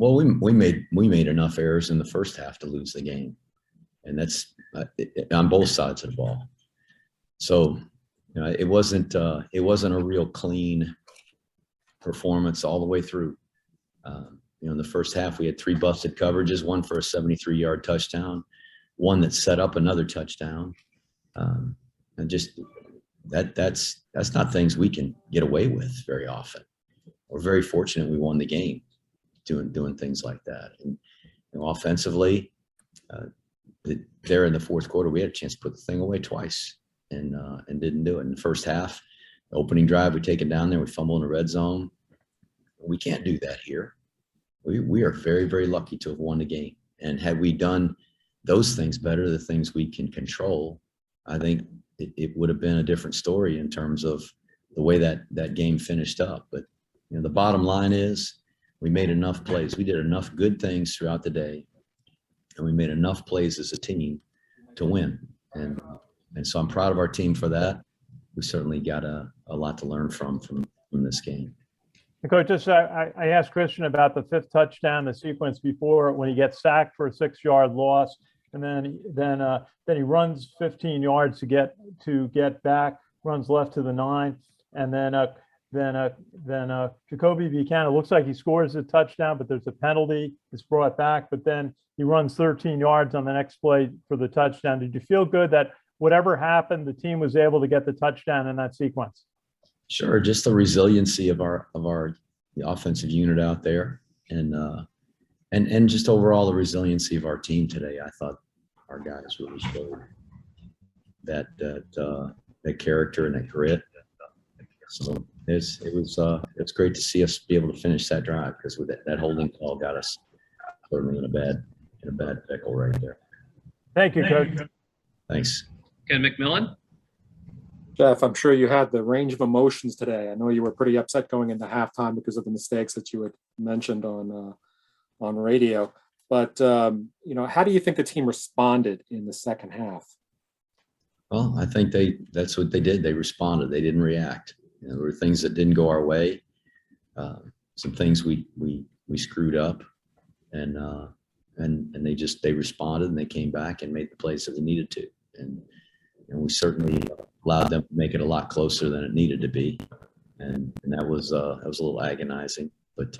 Well, we made enough errors in the first half to lose the game, and that's on both sides of the ball. So, it wasn't a real clean performance all the way through. In the first half, we had 3 busted coverages, one for a 73-yard touchdown, one that set up another touchdown, and just that's not things we can get away with very often. We're very fortunate we won the game doing things like that. And offensively, there in the fourth quarter, we had a chance to put the thing away twice and didn't do it. In the first half, the opening drive, we take it down there, we fumble in the red zone. We can't do that here. We are very, very lucky to have won the game. And had we done those things better, the things we can control, I think it would have been a different story in terms of the way that game finished up. But the bottom line is we made enough plays. We did enough good things throughout the day, and we made enough plays as a team to win. And so I'm proud of our team for that. We certainly got a lot to learn from this game. Coach, just I asked Christian about the 5th touchdown, the sequence before when he gets sacked for a 6-yard loss, and then he runs 15 yards to get back, runs left to the 9, and then Jacoby Buchanan looks like he scores a touchdown, but there's a penalty. It's brought back, but then he runs 13 yards on the next play for the touchdown. Did you feel good that whatever happened, the team was able to get the touchdown in that sequence? Sure, just the resiliency of the offensive unit out there, and just overall the resiliency of our team today. I thought our guys really showed that character and that grit. So it's great to see us be able to finish that drive, because with that holding call got us certainly in a bad pickle right there. Thank you, Coach. Thanks. Ken McMillan. Jeff, I'm sure you had the range of emotions today. I know you were pretty upset going into halftime because of the mistakes that you had mentioned on radio. But how do you think the team responded in the second half? Well, I think that's what they did. They responded. They didn't react. There were things that didn't go our way. Some things we screwed up, and they responded, and they came back and made the plays that we needed to. And we certainly allowed them to make it a lot closer than it needed to be, and that was a little agonizing. But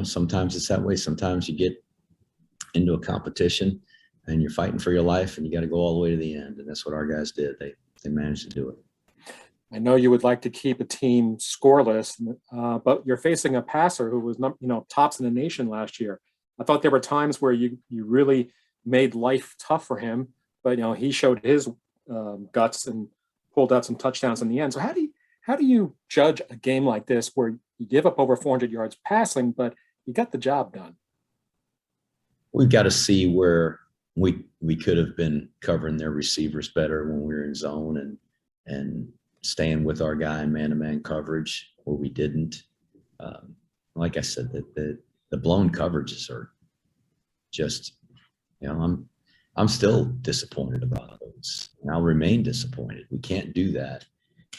sometimes it's that way. Sometimes you get into a competition and you're fighting for your life, and you got to go all the way to the end, and that's what our guys did. They managed to do it. I know you would like to keep a team scoreless, but you're facing a passer who was tops in the nation last year. I thought there were times where you really made life tough for him, but he showed his guts and pulled out some touchdowns in the end. So how do you judge a game like this where you give up over 400 yards passing, but you got the job done? We've got to see where we could have been covering their receivers better when we were in zone and staying with our guy in man-to-man coverage where we didn't. Like I said, the blown coverages are just, I'm still disappointed about those, and I'll remain disappointed. We can't do that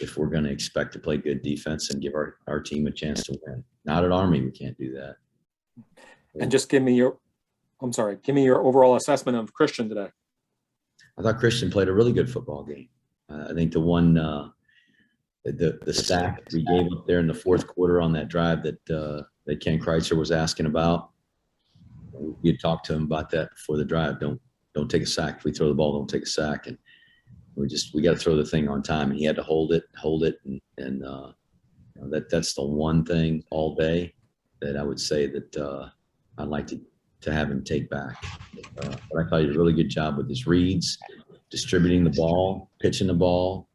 if we're going to expect to play good defense and give our team a chance to win. Not at Army, we can't do that. And just give me your overall assessment of Christian today. I thought Christian played a really good football game. I think the one, the sack we gave up there in the fourth quarter on that drive that Ken Kreitzer was asking about, we had talked to him about that before the drive. Don't take a sack. If we throw the ball, don't take a sack. And we got to throw the thing on time. And he had to hold it, and that's the one thing all day that I would say that I'd like to have him take back. But I thought he did a really good job with his reads, distributing the ball, pitching the ball,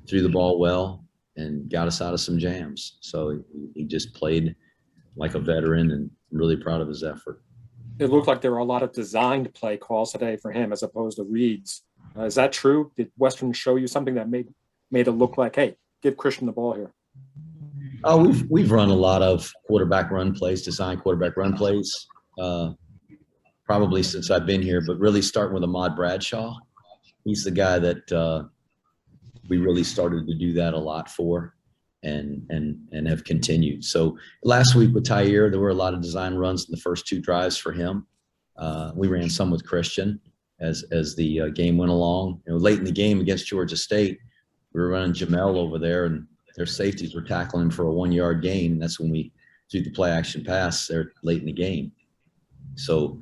threw the ball well, and got us out of some jams. So he just played like a veteran, and I'm really proud of his effort. It looked like there were a lot of designed play calls today for him as opposed to reads. Is that true? Did Western show you something that made it look like, hey, give Christian the ball here? Oh, we've run a lot of quarterback run plays, design quarterback run plays, probably since I've been here, but really starting with Ahmad Bradshaw. He's the guy that we really started to do that a lot for. and have continued. So last week with Tyre, there were a lot of design runs in the first 2 drives for him. We ran some with Christian as the game went along. Late in the game against Georgia State, we were running Jamel over there, and their safeties were tackling him for a 1-yard gain. And that's when we threw the play action pass there late in the game. So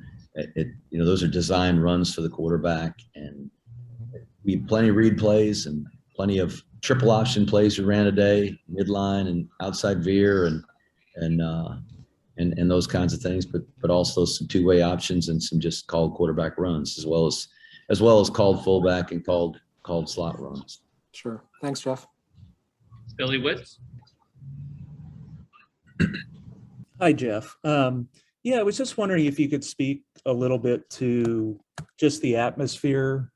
those are design runs for the quarterback, and we had plenty of read plays and plenty of triple option plays we ran today, midline and outside veer and those kinds of things, but also some 2-way options and some just called quarterback runs as well as called fullback and called slot runs. Sure. Thanks, Jeff. Billy Witz. Hi, Jeff. I was just wondering if you could speak a little bit to just the atmosphere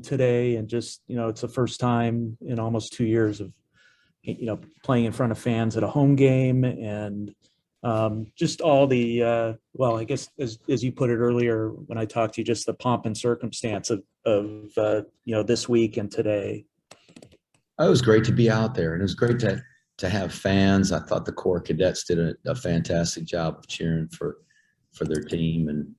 today, and just, it's the first time in almost 2 years of, playing in front of fans at a home game, and just all the, I guess as you put it earlier when I talked to you, just the pomp and circumstance of this week and today. It was great to be out there, and it was great to have fans. I thought the Corps cadets did a fantastic job of cheering for their team, and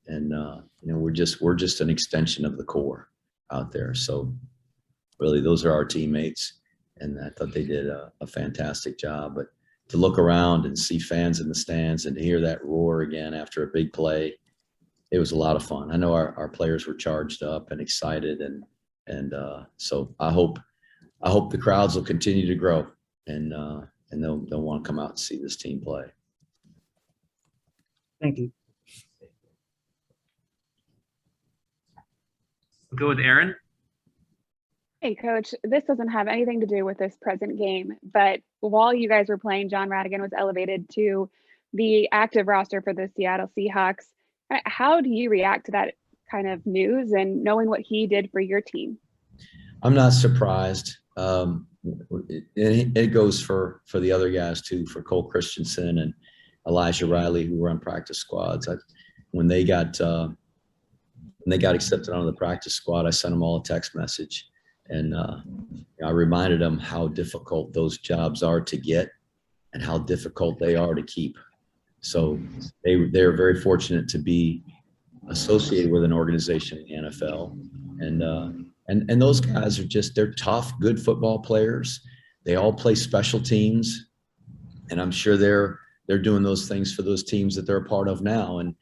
we're just an extension of the Corps out there. So really, those are our teammates, and I thought they did a fantastic job. But to look around and see fans in the stands and to hear that roar again after a big play, it was a lot of fun. I know our players were charged up and excited, and so I hope the crowds will continue to grow, and they'll want to come out and see this team play. Thank you. We'll go with Aaron. Hey, Coach, this doesn't have anything to do with this present game, but while you guys were playing, John Radigan was elevated to the active roster for the Seattle Seahawks. How do you react to that kind of news and knowing what he did for your team? I'm not surprised. It goes for the other guys too, for Cole Christensen and Elijah Riley, who were on practice squads. When they got accepted onto the practice squad, I sent them all a text message, and I reminded them how difficult those jobs are to get and how difficult they are to keep. So they're very fortunate to be associated with an organization in the NFL, and those guys they're tough, good football players. They all play special teams, and I'm sure they're doing those things for those teams that they're a part of now. And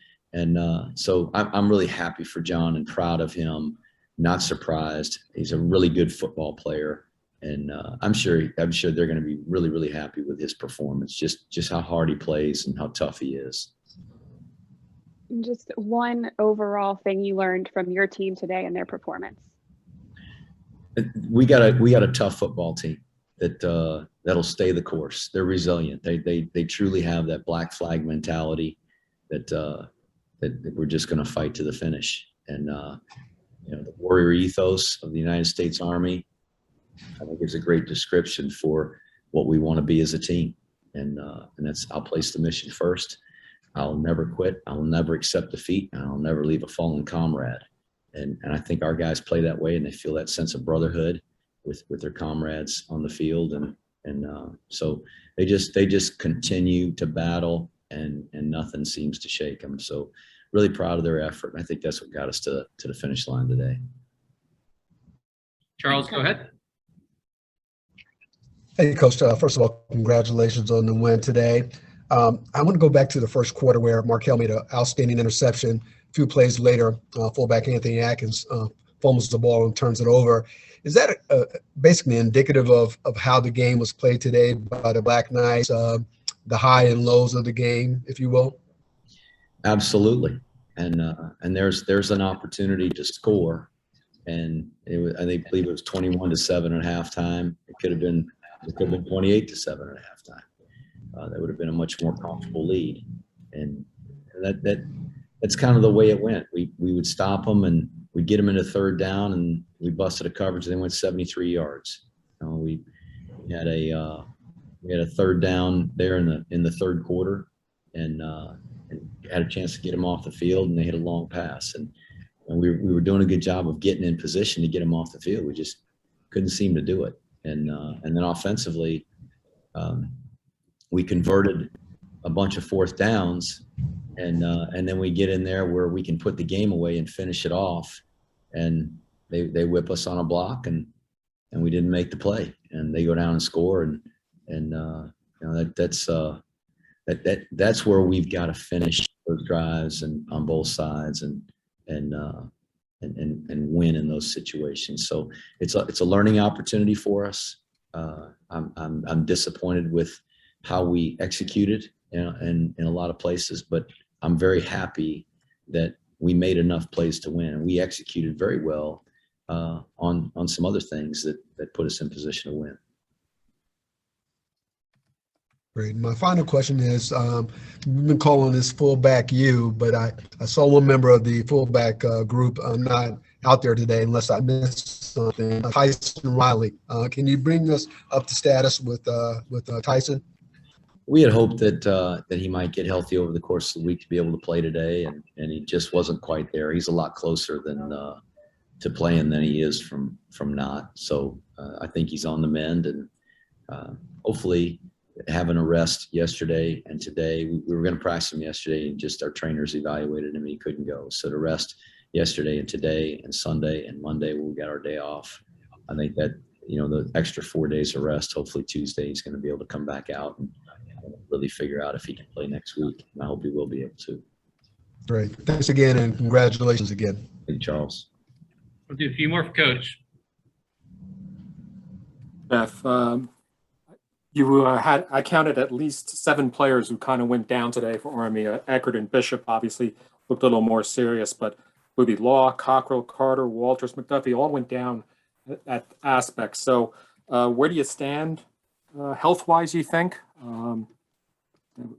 so I'm really happy for John and proud of him. Not surprised. He's a really good football player, and I'm sure they're going to be really, really happy with his performance. Just how hard he plays and how tough he is. Just one overall thing you learned from your team today and their performance. We got a tough football team that'll stay the course. They're resilient. They truly have that black flag mentality that we're just going to fight to the finish. And the warrior ethos of the United States Army, I think, is a great description for what we want to be as a team. And that's, I'll place the mission first. I'll never quit. I'll never accept defeat. And I'll never leave a fallen comrade. And I think our guys play that way, and they feel that sense of brotherhood with their comrades on the field. And so they just continue to battle, and nothing seems to shake them. So really proud of their effort. And I think that's what got us to the finish line today. Charles, go ahead. Hey, Coach. First of all, congratulations on the win today. I want to go back to the first quarter where Markel made an outstanding interception. A few plays later, fullback Anthony Atkins fumbles the ball and turns it over. Is that basically indicative of how the game was played today by the Black Knights, the high and lows of the game, if you will? Absolutely. And there's an opportunity to score. And I believe it was 21-7 at halftime. It could have been 28-7 at halftime. That would have been a much more comfortable lead. And that's kind of the way it went. We would stop them, and we'd get them into third down, and we busted a coverage, and they went 73 yards. We had a third down there in the third quarter, and had a chance to get them off the field, and they hit a long pass. And we were doing a good job of getting in position to get them off the field. We just couldn't seem to do it. And then offensively, we converted a bunch of fourth downs, and then we get in there where we can put the game away and finish it off, and they whip us on a block, and we didn't make the play, and they go down and score, and that's where we've got to finish those drives and on both sides and win in those situations. So it's a learning opportunity for us. I'm disappointed with how we executed in a lot of places, but I'm very happy that we made enough plays to win, and we executed very well on some other things that put us in position to win. Great. My final question is, we've been calling this fullback U, but I saw one member of the fullback group not out there today, unless I missed something. Tyson Riley. Can you bring us up to status with Tyson? We had hoped that he might get healthy over the course of the week to be able to play today, and he just wasn't quite there. He's a lot closer to playing than he is from not. So I think he's on the mend, and hopefully having a rest yesterday and today. We were going to practice him yesterday, and just our trainers evaluated him and he couldn't go. So to rest yesterday and today and Sunday and Monday, we'll get our day off. I think that, the extra 4 days of rest, hopefully Tuesday he's going to be able to come back out and really figure out if he can play next week. And I hope he will be able to. Great. Thanks again, and congratulations again. Thank you, Charles. We'll do a few more for Coach. Jeff, I counted at least 7 players who kind of went down today for Army. Eckert and Bishop obviously looked a little more serious, but Booby Law, Cockrell, Carter, Walters, McDuffie all went down at aspects. So where do you stand health-wise, you think?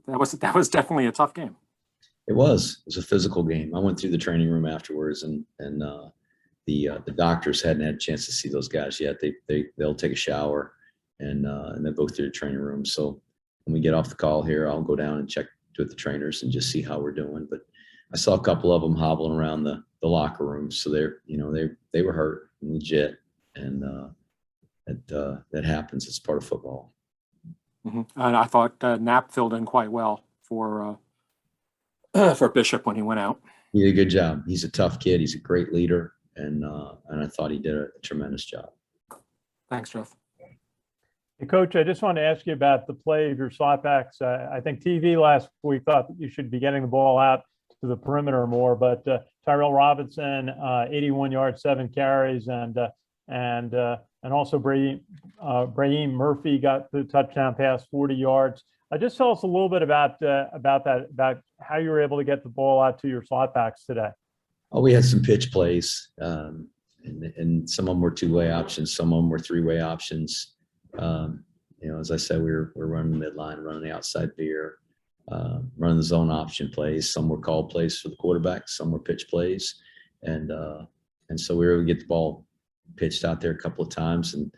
That was definitely a tough game. It was a physical game. I went through the training room afterwards, and the doctors hadn't had a chance to see those guys yet. They'll take a shower and then go through the training room. So when we get off the call here, I'll go down and check with the trainers and just see how we're doing. But I saw a couple of them hobbling around the locker room, so they were hurt legit, and that happens. It's part of football. Mm-hmm. And I thought Knapp filled in quite well for Bishop when he went out. He did a good job. He's a tough kid. He's a great leader, and I thought he did a tremendous job. Thanks, Jeff. Hey, Coach, I just wanted to ask you about the play of your slot backs. I think TV last week thought that you should be getting the ball out to the perimeter more, but Tyrell Robinson, 81 yards, 7 carries, and also Brahim Murphy got the touchdown pass, 40 yards. Just tell us a little bit about how you were able to get the ball out to your slot backs today. Oh, we had some pitch plays, and some of them were 2-way options, some of them were 3-way options. As I said, we're running the midline, running the outside veer, running the zone option plays. Some were called plays for the quarterback, some were pitch plays, and so we were able to get the ball pitched out there a couple of times, and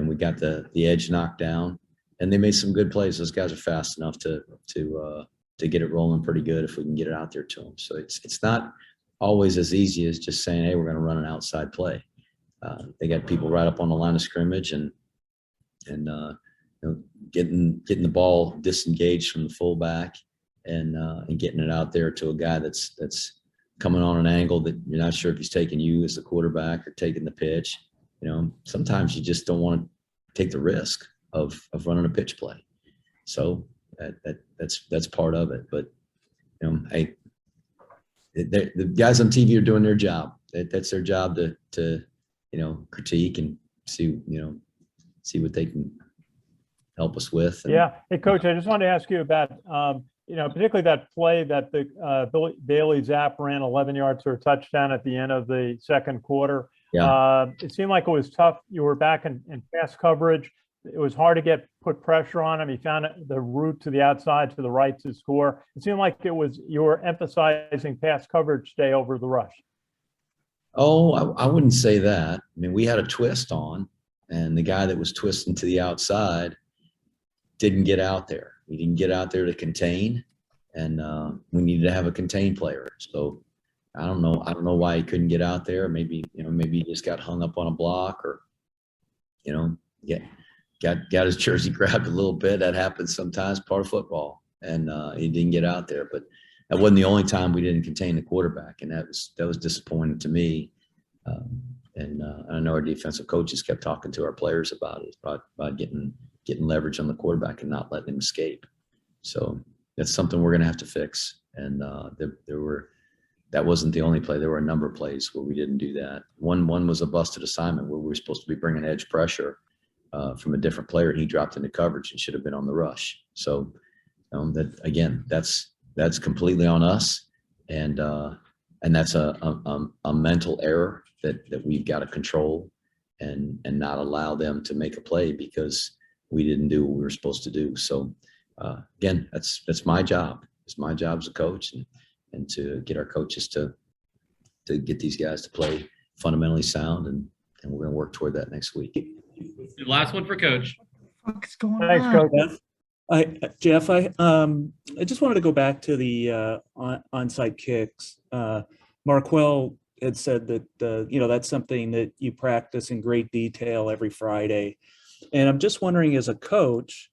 we got the edge knocked down, and they made some good plays. Those guys are fast enough to get it rolling pretty good if we can get it out there to them. So it's not always as easy as just saying, hey, we're going to run an outside play. They got people right up on the line of scrimmage, and getting the ball disengaged from the fullback and getting it out there to a guy that's coming on an angle that you're not sure if he's taking you as the quarterback or taking the pitch. Sometimes you just don't want to take the risk of running a pitch play. So that's part of it. But the guys on TV are doing their job. That's their job to critique and see what they can help us with. Yeah. Hey, Coach, I just wanted to ask you about, particularly that play that the Bailey Zapp ran 11 yards for a touchdown at the end of the second quarter. Yeah. It seemed like it was tough. You were back in pass coverage. It was hard to put pressure on him. He found the route to the outside, to the right to score. It seemed like you were emphasizing pass coverage day over the rush. Oh, I wouldn't say that. I mean, we had a twist on, and the guy that was twisting to the outside didn't get out there. He didn't get out there to contain, and we needed to have a contain player. So I don't know why he couldn't get out there. Maybe he just got hung up on a block, or got his jersey grabbed a little bit. That happens sometimes, part of football, and he didn't get out there. But that wasn't the only time we didn't contain the quarterback, and that was disappointing to me. And I know our defensive coaches kept talking to our players about it, about getting leverage on the quarterback and not letting him escape. So that's something we're going to have to fix. And that wasn't the only play. There were a number of plays where we didn't do that. One was a busted assignment where we were supposed to be bringing edge pressure from a different player, and he dropped into coverage and should have been on the rush. So that again, that's completely on us, and that's a mental error that we've got to control and not allow them to make a play because we didn't do what we were supposed to do. So again, that's my job. It's my job as a coach, and to get our coaches to get these guys to play fundamentally sound, and we're going to work toward that next week. The last one for Coach. What's going Thanks, on? Coach. Jeff, I just wanted to go back to the onside kicks. Marquell had said that that's something that you practice in great detail every Friday, and I'm just wondering, as a coach,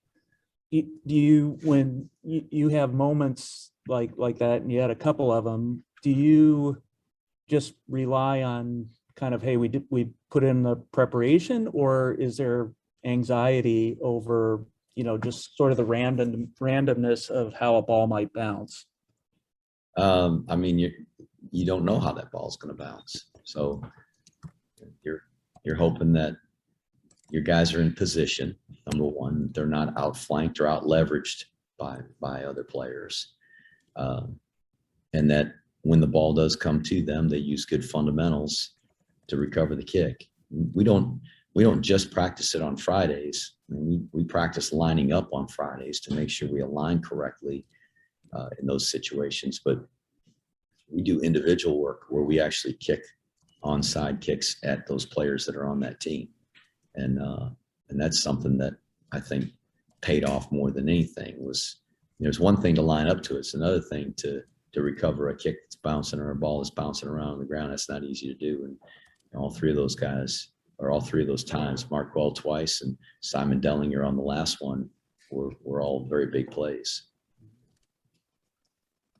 do you, when you have moments like that, and you had a couple of them, do you just rely on kind of, hey, we put in the preparation, or is there anxiety over just sort of the randomness of how a ball might bounce? I mean, you don't know how that ball's going to bounce, so you're hoping that your guys are in position. Number one, they're not outflanked or out leveraged by other players, and that when the ball does come to them, they use good fundamentals to recover the kick. We don't just practice it on Fridays. I mean, we practice lining up on Fridays to make sure we align correctly in those situations. But we do individual work where we actually kick onside kicks at those players that are on that team, and that's something that I think paid off more than anything. Was there's one thing to line up to, it's another thing to recover a kick that's bouncing or a ball that's bouncing around on the ground. That's not easy to do, and all three of those guys, or all three of those times, Marquell twice and Simon Dellinger on the last one, were all very big plays.